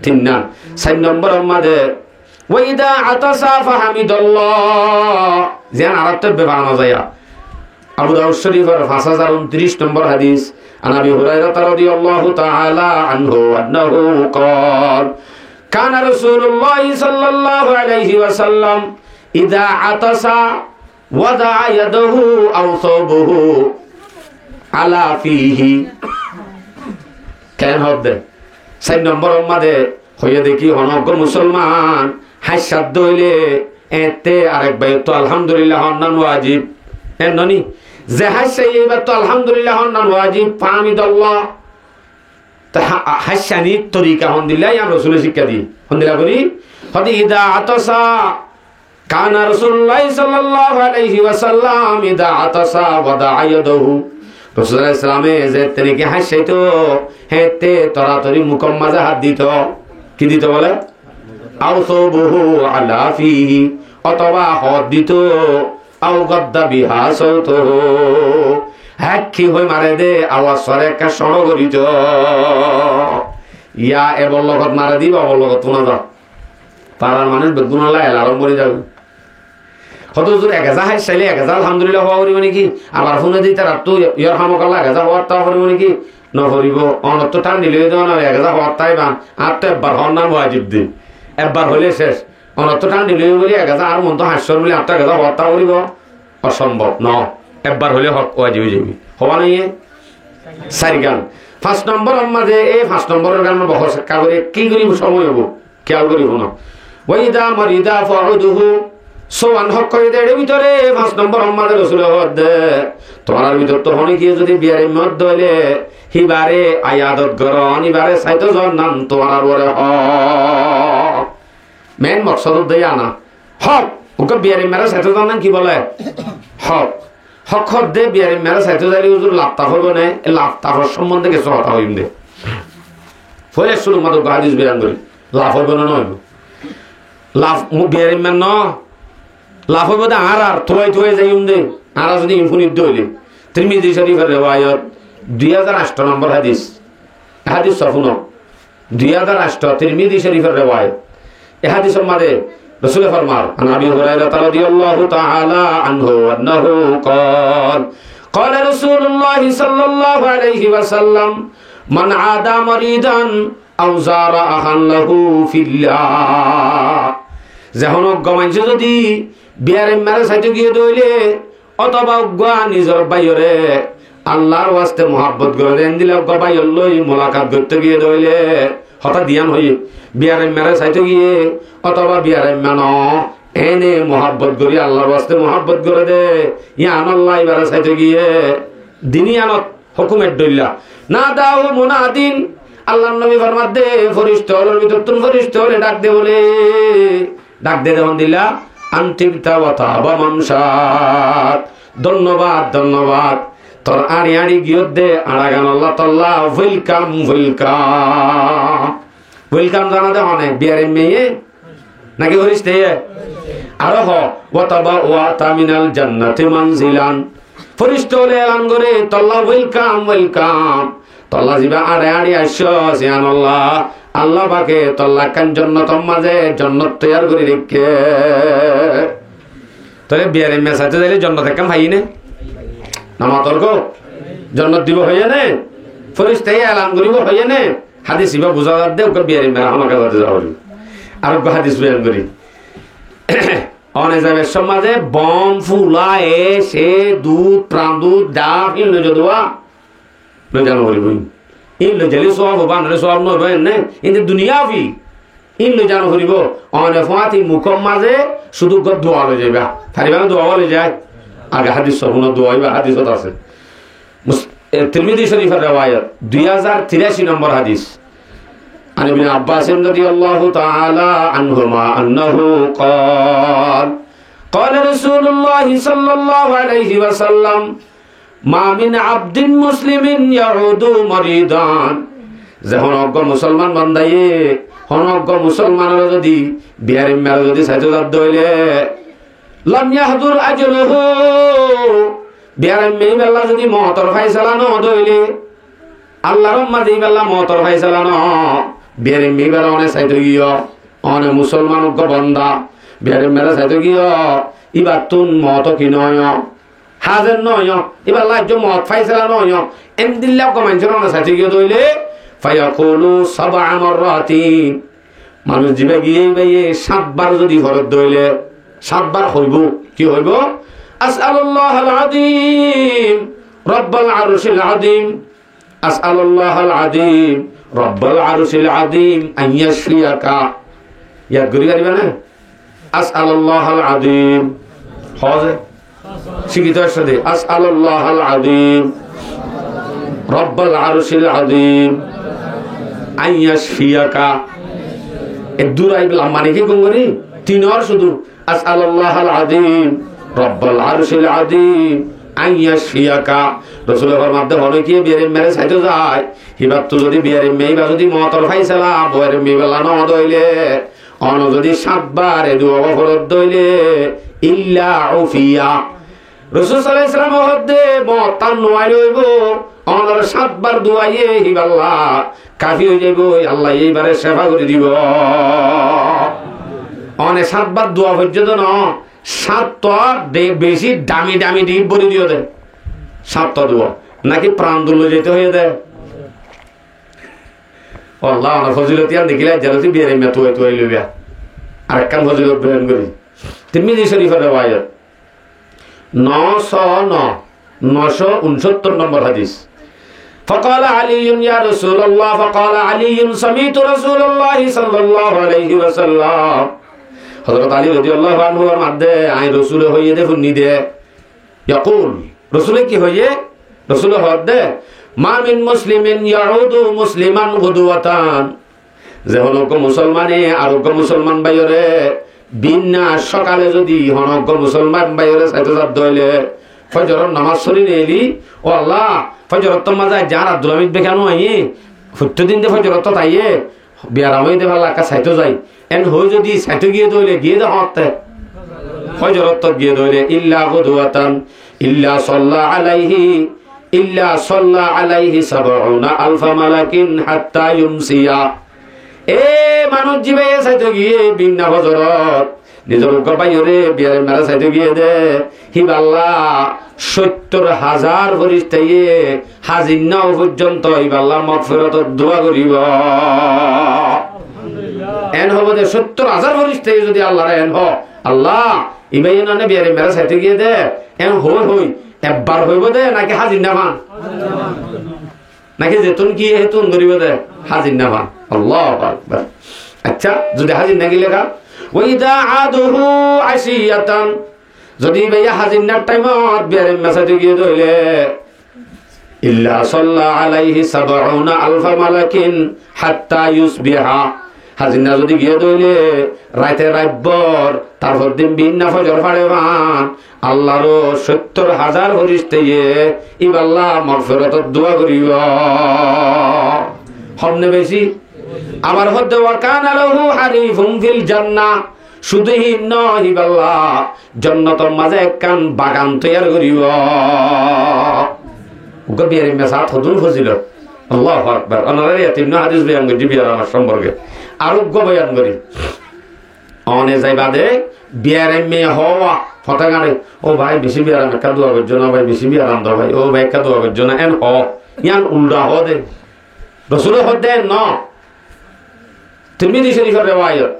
3 নাম 4 নম্বরের মাঝে ওয়াইদা আতাসা ফাহামিদাল্লাহ যেন আরতে বেবানো যায় আবু দাউদ শরীফের 5029 নম্বর হাদিস আন আবি হুরায়রা রাদিয়াল্লাহু তাআলা আনহু আন্নাহু قال كان رسول الله صلى الله عليه وسلم اذا عطس وضع يده او ثوبه على فيه কেন হদ দে 4 নম্বর মাঝে হইয়া দেখি অনজ্ঞ মুসলমান হাসাদ দইলে এতে আরেক ভাই তো আলহামদুলিল্লাহ হন্নান ওয়াজিব এননি যে হাসে এইবার তো আলহামদুলিল্লাহ হন্নান ওয়াজিব ফামিদাল্লাহ তা হাসানি তরিকা হন্দিল্লাহ ইয়া রাসূলের শিক্ষা দি হন্দিলা করি হদি ইদা আতাসা কানা রাসূলুল্লাহ সাল্লাল্লাহু আলাইহি ওয়াসাল্লাম ইদা আতাসা ওয়াদা ইয়াদাহু রাসূলুল্লাহ সাল্লাল্লাহু আলাইহি ওয়াসাল্লামে যে তরিকা হাসাইতো হেতে তরাতরি মুখম মাঝে হাত দিত কি দিত বলে আউসুবহু আলা ফিহি অথবা হাত দিত আও গদ্দা বিহা সৌতো হাক্কি হই মারে দে আওয়াজ সরে একটা সড় করিত ইয়া এবল লগত মারে দিব এবল লগত শোনা যাও পাড়ার মানুষ বেগুন আরম্ভ করে যাবে হত হুজুর 1000 হাই চাইলে 1000 আলহামদুলিল্লাহ হওয়া করিব নাকি আবার শুনে দিই তার তো ইয়ার হামকাল্লা 1000 হওয়ার তা করিব নাকি নকরিব অনত টান দিলে দেওয়া না 1000 হওয়ার তাই বান আর তো একবার হওয়ার নাম ওয়াজিব দিন একবার হলে শেষ অনত টান দিলে বলি 1000 আর মন তো হাস্যর বলে 1000 হওয়ার তা করিব অসম্ভব ন একবার হলে হক ওয়াজিব হয়ে যাবে হওয়া নাই 4 গান 5 নম্বর মাঝে এই 5 নম্বরের গান বহস কাগরে কি করিব সময় হবো খেয়াল করিব না ওয়াইদা মারিদা ফাউদুহু সোয়ান হক করে দেড় ভিতরে 5 নম্বর মাঝে রাসূল দে তোমার ভিতর তো হনে কি যদি বিয়ারে মত দলে হিবারে আয়াদত গরন হিবারে সাইতো জান্নান তোমার বরে হ মেন মকসদ দেয়া না হক ওকে বিয়ারে মেরা সাইতো জান্নান কি বলে হক হক হক দে বিয়ারে মেরা সাইতো জালি হুজুর লাফতা হইব না এই লাফতার সম্বন্ধে কিছু কথা হইম দে ফলে শুরু মত হাদিস বয়ান করি লাফ হইব না নয় লাফ মু বিয়ারে মেন ন লাফ হইব দে আর থই যাইম দে আর যদি ইনফুনিট দইলে তিরমিজি শরীফের riwayat 2008 নম্বর হাদিস হাদিস সফুনো 2008 তিরমিজি শরীফের riwayat এই হাদিসের মধ্যে রাসূল ফরমান আবি হুরায়রা রাদিয়াল্লাহু তাআলা আনহু আন্নাহু قال قال رسول الله صلى الله عليه وسلم من عادى مريضا او زار اخا له في الله যখন গমাইছে যদি বিয়ারে মারা সাইতে গিয়ে দইলে অথবা গা নিজের বাইরে আল্লাহর ওয়াস্তে মোহাব্বত করে দেন দিলে বাইর লই মোলাকাত করতে গিয়ে দইলে হঠাৎ দিয়ান হই বিয়ারে মেরে চাইতে গিয়ে অথবা বিয়ারে মেন এনে মোহাব্বত করি আল্লাহর ওয়াস্তে মোহাব্বত করে দে ইয়ান আল্লাহ এবারে চাইতে গিয়ে দিনিয়ানত হুকুমের দইলা না দাও মুনাদিন আল্লাহর নবী ফরমাত দে ফেরেশতার ভিতর তুন ফেরেশতারে ডাক দে বলে ডাক দে দেন দিলা আন্তিমতা ওয়াতাবা মামসাত ধন্যবাদ ধন্যবাদ তোর আড়ি আড়ি গিয়ে দে আড়াগান আল্লাহ তাল্লাহ ওয়েলকাম ওয়েলকাম ওয়েলকাম জানাতে অনেক বিয়ারে মেয়ে নাকি হরিস আরো হ ওয়াতাবা ওয়াতা মিনাল জান্নাতি মানজিলান ফেরেশতারে এলান করে তাল্লাহ ওয়েলকাম ওয়েলকাম তাল্লাহ জিবা আড়ি আড়ি আইছো সুবহানাল্লাহ আল্লাহ পাকে তাল্লাহ কান জান্নাতের মাঝে জান্নাত তৈয়ার করে রেখে তোরে বিয়ারে মেসাতে যাইলে জান্নাত কাম ভাইনে নামাতর গো জান্নাত দিব হইয়া নে ফেরেশতা এলান করিব হইয়া নে হাদিস ইবা বুঝা দে ওকে বিয়ারে মেরা আমাকে বাতে যাওরি আর হাদিস বয়ান করি অনে যাবে সমাজে বম ফুলা সে দুধ প্রাণ দুধ ডাব ইন লো জদুয়া লো জানো করিব ইন লো জলি সওয়াব বানলে সওয়াব নয় বেন নে ইন দুনিয়া ফি ইন লো জানো করিব অনে ফাতি মুকম মাঝে শুধু দোয়া লই যাইবা ফারিবা দোয়া লই যায় আগে হাদিস সবুন দোয়া হইবা হাদিসত আছে তিরমিজি শরীফের riwayat 2083 নম্বর হাদিস عن ابن عباس رضي الله تعالى عنهما أنه قال قال رسول الله صلى الله عليه وسلم ما من عبد مسلم يعود مريضا যখন অজ্ঞ মুসলমান বান্দায়ে অজ্ঞ মুসলমানের যদি বিয়ারে মেলা যদি সাজদাত দইলে লাম ইয়াহদুর আজরুহু বিয়ারে মেলা যদি মওতর ফায়সালা ন দইলে আল্লাহর মাঝে বেলা মওতর ফায়সালা ন বিয়ারে মেলা অনেক সাইতে গিয়ে অনেক মুসলমান অজ্ঞ বান্দা বিয়ারে মেলা সাইতে গিয়ে ইবার তুন মত কি নয় হাজার নয় এবার লাইজ মত ফায়সালা নয় এম দিল্লা অজ্ঞ মানুষের অনেক সাইতে গিয়ে দইলে ফায়াকুলু সাবআ মাররাতিন মানুষ জিবে গিয়ে বাইয়ে 7 বার যদি ফরজ দইলে 7 বার হইব কি হইব আসআলুল্লাহাল আযীম রব্বুল আরশিল আযীম আসআলুল্লাহাল আযীম রব্বুল আরশিল আযীম আন ইয়াশফিয়াকা ইয়াদ করি গারিবা না আসআলুল্লাহাল আযীম হযে শিখিত আছে আসআলুল্লাহাল আযীম রব্বুল আরশিল আযীম আন ইয়াশফিয়াকা দুরাই মানে কি গঙ্গরি তিনর শুধু আসআলুল্লাহাল আযীম রব্বুল আরশিল আযীম আন ইয়াশফিয়াকা রাসূলের ফরমাতে হলো কি বিয়ারে মেরে সাইতো যায় হিবাত তো যদি বিয়ারে মেইবা যদি মতর ফাইসালা বয়ের মেইবালা ন দইলে অন যদি সাতবার দুয়া ফরদ দইলে ইল্লা উফিয়া রাসূল সাল্লাল্লাহু আলাইহি ওয়াসাল্লাম হদে মতান নয় হইব অনর সাতবার দুয়াইয়ে হিবাল্লাহ কাফি হয়ে যাইব আল্লাহ এইবারে সেবা করে দিব অনে সাতবার দোয়া পর্যন্ত ন সাতটা বেশি দামি দামি ডিপ বলে দিও দে সাতটা দোয়া নাকি প্রাণ দুলে যেতে হয়ে দেয় আল্লাহ ফজিলতি আর দেখিলে জালতি বিয়ারে মে তুই তুই লইবা আরেকখান ফজিলত বয়ান করি তিরমিজি শরীফের riwayat 969 নম্বর হাদিস فقال علي يا رسول الله فقال علي سمعت رسول الله صلى الله عليه وسلم হযরত আলী রাদিয়াল্লাহু আনহু এর মধ্যে আই রাসূল হইয়ে দে ফুনি দে ইয়াকুল রাসূল কি হইয়ে রাসূল হদে মা মিন মুসলিমিন ইয়াউদু মুসলিমান গুদওয়াতান যে হলো মুসলমানে আর মুসলমান ভাইরে বিনা সকালে যদি হনক মুসলমান ভাইরে সাইতে যাব দইলে ফজরের নামাজ পড়ি নেলি ও আল্লাহ ফজরত তো মাঝে যার আব্দুল হামিদ বেখানো আইয়ে ফুটতে দিন দে ফজরত তো তাইয়ে বিয়ারামই দে ভালো একা সাইতো যাই এন হই যদি সাইতো গিয়ে দইলে গিয়ে দে হতে ফজরত তো গিয়ে দইলে ইল্লা গুদওয়াতান ইল্লা সাল্লা আলাইহি 70 আলফ মালাকিন হাত্তা ইউমসিয়া এ মানুষ জিবে সাইতো গিয়ে বিনা ফজরত নিজের গবাইরে বিয়ারে মেরা সাইতো গিয়ে দে হিবাল্লাহ 70,000 ফেরেশতায়ে হাজির না পর্যন্ত ইবাল্লাহ মাগফিরাতের দোয়া করিব এন হবে 70,000 ফেরেশতায়ে যদি আল্লাহর এন হ আল্লাহ ইবাইনানে বিয়ারে মেরা সাইতো গিয়ে দে এন হই একবার হইব দে নাকি হাজির না মান নাকি যেতুন কি হেতুন করিব দে হাজির না মান আল্লাহু আকবার আচ্ছা যদি হাজির না গিলে কা ওয়াইদা আদহু আশিয়াতান যদি ভাইয়া হাজির না টাইমত বিয়ারে মেসাতে গিয়ে দইলে ইল্লা সাল্লা আলাইহি 70 আলফ মালাকিন হাত্তা ইউসবিহা হাজির না যদি গিয়ে দইলে রাতে রাতভর তারপর দিন বিনা ফজর ফাড়ে মান আল্লাহর 70,000 ফেরেশতায়ে ইবাল্লাহ মাগফিরাতের দোয়া করিব হমনে বেশি আমার হদ্দে ওয়া কানা লাহু হারিফুন ফিল জান্নাহ শুধু নয় ইবাল্লাহ জান্নাতের মাঝে একখান বাগান তৈরি করিব গবিয়ারে মেসাত হদুন ফজিলত আল্লাহু আকবার অনারে তিন হাদিস বয়ান করি বিয়ার আমার সম্পর্কে আরোগ্য বয়ান করি অনে যাই বাদে বিয়ারে মে হওয়া ফটাগানে ও ভাই বেশি বিয়ার আমি কা দোয়া করছ না ভাই বেশি বিয়ার আম দাও ভাই ও ভাই কা দোয়া করছ না এন হ ইয়ান উল্টা হ দে রাসূল হদে ন তিরমিজি শরীফের riwayat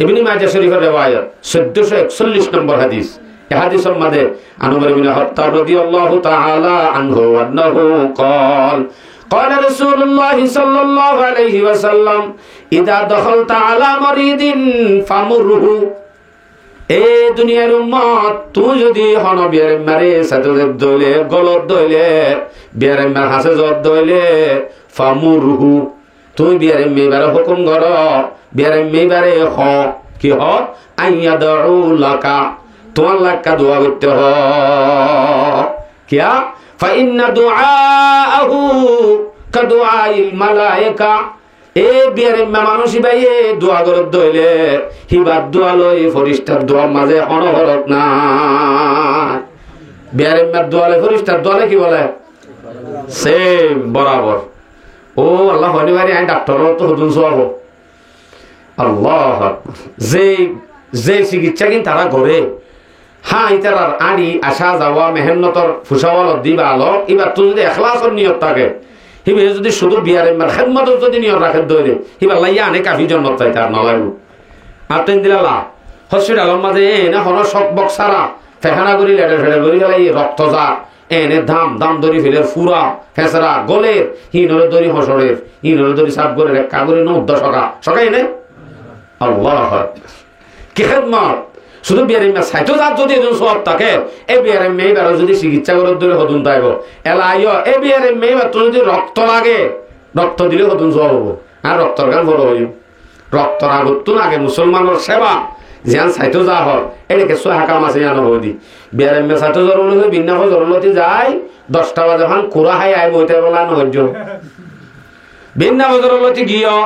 ইবনে মাজাহ শরীফের riwayat 1441 নম্বর হাদিস এই হাদিসের মধ্যে আনুবার ইবনে খাত্তাব রাদিয়াল্লাহু তাআলা আনহু আন্নাহু قال قال رسول الله صلى الله عليه وسلم اذا دخلت على مريض فمره এ দুনিয়ার উম্মত তুই যদি হন বিয়ারে মারে সাথে দইলে গলত দইলে বিয়ারে মার হাসে জব দইলে ফামুরহু তুই বিয়ারে মেবারে হুকুম কর বিয়ারে মেবারে হ কি হ আইয়া দউ লাকা তোমার লাকা দোয়া করতে হ কিয়া ফা ইন্না দুআআহু কাদুআইল মালায়েকা এ বিয়ারে মানুষই ভাইয়ে দোয়া করত দইলে হিবার দোয়া লই ফরিস্তার দোয়ার মাঝে অনবরত না বিয়ারে দোয়ালে ফরিস্তার দোয়ালে কি বলে সেম বরাবর ও আল্লাহ হনি ভাই আই ডাক্তার তো হুজুর সব আল্লাহ যে যে চিকিৎসা কিন তারা করে হ্যাঁ ইতার আড়ি আসা যাওয়া মেহনতর ফুসাওয়াল দিবা আলো এবার তুই যদি এখলাসর নিয়ত থাকে হিবে যদি শুধু বিয়ারে খেদমত যদি নিয়ত রাখে দইলে হিবার লাইয়া আনে কাফি জন্মত চাই তার নলাগু আর তেন দিলা হসপিটালের মাঝে এনে হন শক বক সারা ফেখানা করি লেটার ফেটার করি গেলে রক্ত যা এনে দাম ধরি ফেলের ফুরা হেসরা গলের হিনরে ধরি হসরের হিনরে ধরি সাপ গলের এক কাগরে নৌদ্দ সকা এনে আল্লাহ কি খেদমত শুধু বিয়ারের মেয়ে সাইতো যার যদি এজন সব থাকে এই বিয়ারের মেয়ে বেড়া যদি চিকিৎসা করে ধরে হতুন তাইব এলা আইয় এই বিয়ারের মেয়ে তোর যদি রক্ত লাগে রক্ত দিলে হতুন সব হবো আর রক্তর গান বড় হইব রক্তর আগতুন আগে মুসলমানের সেবা যেন সাইতো যা হল এটাকে সোহাকা মাসে জানো হদি বিয়ারের মেয়ে সাইতো জ্বর হলে বিন্যাস জ্বরলতি যায় 10টা বাজে যখন খুরা হাই আই বইতে বলা নহ্য বিন্যাস জ্বরলতি গিয়ে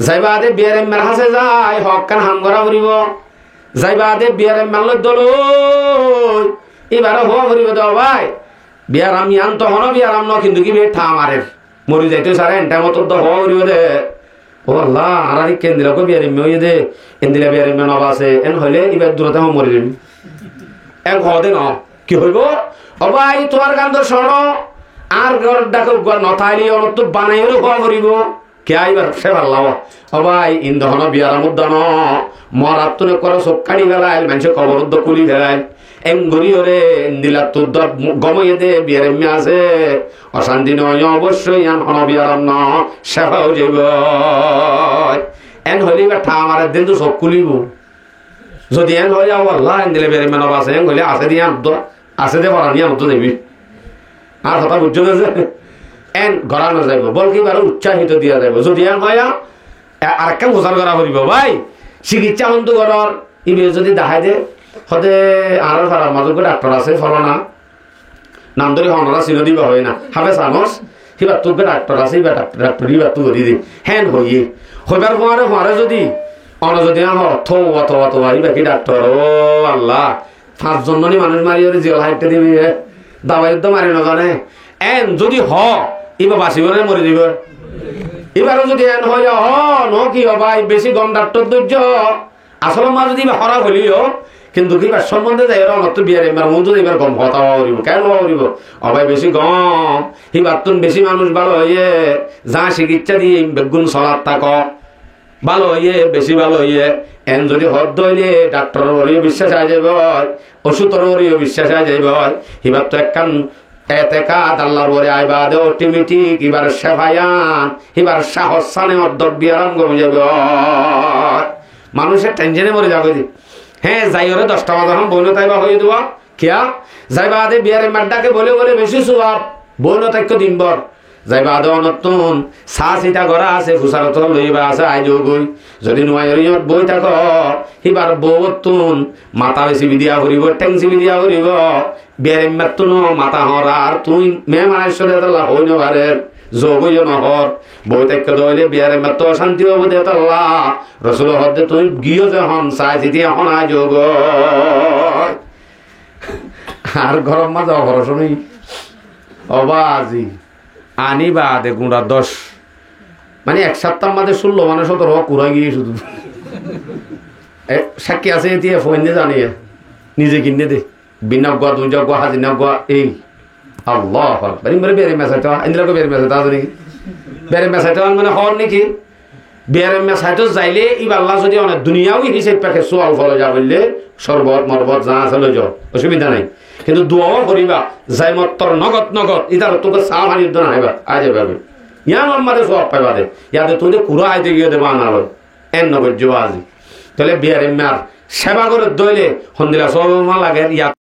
যাইবা দে বিয়ারের মেয়ের হাসে যায় হক কান হাম করা ফুরিব যাইবা দে বিয়ারের মেল দল এবারে হওয়া ফুরিব দাও ভাই বিয়ার আমি আনতো হন বিয়ার আম ন কিন্তু কি বিয়ে ঠা মারের মরি যাইতে সারে এনটা মতো তো হওয়া ফুরিব দে ও আল্লাহ আর কেন্দ্র কো বিয়ারের মেয়ে দে ইন্দিরা বিয়ারের মেয়ে নবা আছে এন হইলে এবার দূরতে হম মরি যাবি এক হদে ন কি হইব ও ভাই তোমার গান তো শোনো আর ঘর ডাকে নথাইলি অনত বানাই হলে হওয়া ফুরিব কে আইবার সে ভাল্লাম ও ভাই ইন্দহন বিয়ার মুদান মরাত্তনে করো সব কাড়ি ফেলাইল মানুষের কবরুদ্ধ কুলি ফেলাইল এমগরি ওরে দিলা তোর গময়ে দে বিয়ার মেয়ে আছে অশান্তি নয় অবশ্যই আন হন বিয়ার ন সেবাও যাব এন হইলে এবার ঠা আমার দিন তো সব কুলিব যদি এন হয়ে যাও আল্লাহ এন দিলে বিয়ার মেয়ে আছে এন হইলে আছে দিয়ে আনতো আছে দে পড়া নিয়ে আনতো দেবি আর কথা বুঝছো না এন গড়ানো যাইব বলকি বারো উৎসাহিত দিয়া যাইব যদি এন হয় আর একটা গোসার করা করিব ভাই চিকিৎসা হন্তু ঘরের ইবে যদি দেখাই দে হতে আর ফারার মাজুর ডাক্তার আছে ফলনা নাম ধরে হনরা চিনো দিবা হয় না হাবে চানস সিবার তোকে ডাক্তার আছে বা ডাক্তার ইবার তো ধরি দি হেন হইয়ে হইবার পরে যদি অন যদি অথবা বাকি ডাক্তার ও আল্লাহ 5 জনই মানুষ মারি জিয়াল হাইটে দিবি দাবাই তো মারি নজানে এন যদি ইবা বাঁচিব না মরে দিব এবারও যদি এন হয় ন কি ভাই বেশি গম ডাক্তার ধৈর্য আসলে মা যদি হরা হলিও কিন্তু কি সম্বন্ধে যাই অনত বিয়ার এবার মন যদি এবার গম হতা হওয়া করিব কেন হওয়া করিব অবাই বেশি গম হিবার তুন বেশি মানুষ ভালো হইয়ে যা চিকিৎসা দিয়ে বেগুন চলার থাক ভালো হইয়ে বেশি ভালো হইয়ে এন যদি হদ হইলে ডাক্তারের ওরিও বিশ্বাস আই যাইব ওষুধের ওরিও বিশ্বাস আই যাইব হিবার তো একখান এতেকাত আল্লাহর বলে আইবা দে অটোমেটিক এবার সেবায়ান এবার সাহস সানে অর্ধক বিয়ারাম গমে যাবে মানুষের টেনশনে মরে যাবে হ্যাঁ যাই ওরে 10টা বাজে এখন বইন তাইবা হয়ে দেওয়া কিয়া যাইবা আদে বিয়ারের মাড্ডাকে বলে বেশি সুয়াব বইন তাইক্য দিনবর যাইবা আদে অনতুন চা চিতা করা আছে ফুসারত লইবা আছে আইজো গই যদি নোয়াইরিয়ত বই থাক সিবার বউতুন মাথা বেশি বিদিয়া ফুরিব টেং চিবি দিয়া ফুরিব বিয়ারের মাতুন মাথা হরা আর তুই মে মানেশ্বরে তাল্লা হই নবারের যোগ হইও নহর বই তাইক্য দইলে বিয়ারের মাত্র অশান্তি হব দে তাল্লা রসুল হদে তুই গিয়ে যখন চাই চিতি এখন আইজো গ আর গরম মাজা অপর শুনি অবাজি আনিবা দে গুঁড়া 10 মানে 1 সপ্তাহ মাঝে 16 মানে 17 কুড়া গিয়ে শুধু সাক্ষী আছে এটি ফোন দিয়ে জানিয়ে নিজে কিনে দে বিনা গোয়া দুই গোয়া হাজিনা গোয়া এই আল্লাহ বেড়ে মেসাইটা ইন্দিরাকে বেড়ে মেসাইটা আছে নাকি বেড়ে মেসাইটা মানে হওয়ার নাকি বেড়ে মেসাইটো যাইলে ইবাল্লা যদি অনেক দুনিয়াও হিসেব পাখে সোয়াল ফলে যা বললে শরবত মরবত যা আছে লই যাও অসুবিধা নাই কিন্তু দোয়াও করিবা যাই মত্তর নগদ ইতার তোকে চা পানির দন আইবা আজ যাবে ইয়ান আমাদের সব পাইবা দে ইয়াতে তুই কুড়া আইতে গিয়ে দেবা আনালো এন নগদ জোয়া আজি তাহলে বিয়ারে মার সেবা করে দইলে সন্দিরা সব লাগে ইয়া